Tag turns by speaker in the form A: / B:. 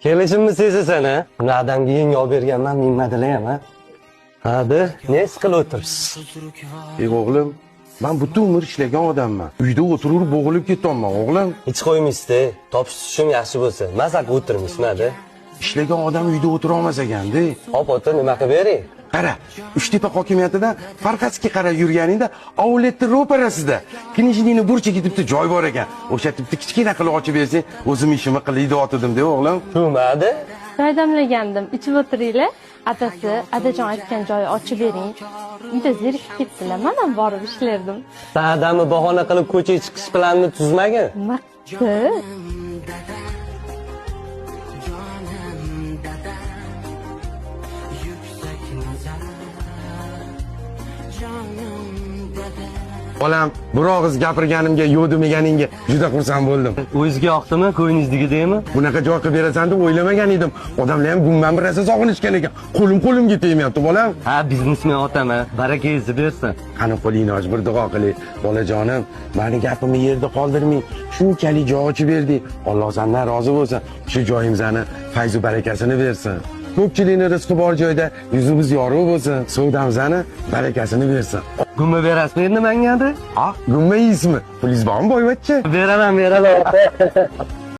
A: Kelishimni sezasan, ha? Buni adamga yeng olib berganman, minmadilay ha? Hadi, ne siqil o'tiribsiz?
B: O'g'lim, men butun umr ishlagan odamman. Uyda o'tirib bo'g'ilib ketyapman, o'g'lim.
A: Hech qo'ymaysiz-da. Topish tushim yaxshi bo'lsa, mazaq o'tirmishman-da.
B: Ishlagan odam uyda o'tira olmas ekanda.
A: Hop, o'tir, nima qilib bering?
B: Qara, Uchtepa hokimiyatidan Farqatskiga qarab yurganingda, outletni ro'parasida knijniyni burchiga ketibdi joy bor ekan. O'sha tipni kichkina qilib ochib bersang, o'zim ishimni qilib o'tirdim-da, o'g'lim.
A: Shumadi?
C: Choy damlagandim, ichib o'tiringlar. Atasi, adajon aytgan joyi ochib bering. Uyda zerikib ketdilar, men ham borib ishlardim.
A: Adamni bahona qilib ko'chaga chiqish planini tuzmagin.
C: Maqti.
B: Bolam, bir og'iz gapirganimga yo'q demaganingga juda xursand bo'ldim.
A: O'zizga yoqdimi, ko'nglingizdagidami?
B: Bunaqa joy qilib berasan deb o'ylamagan edim. Odamlar ham gumman bir narsa sog'inishgan ekan. Qo'limga tegmayapti, bolam.
A: Ha, biznesmen otama, barakangizni bersin.
B: Qani qo'lingni och, bir duo qiling. Bolajonim, meni gapimni yerda qoldirmang. Shunchalik joy ochib berding. Alloh sendan rozi bo'lsin. Shu joyimizni fayz va barakasini bersin. Ko'pchilikning rizqi bor joyda yuzimiz yorug' bo'lsin. Savdamizni barakasini bersin.
A: Gumma berasizmi endi menga?
B: Ha, gumma ismi. Pulingiz bormi, boyvachcha?
A: Beraman.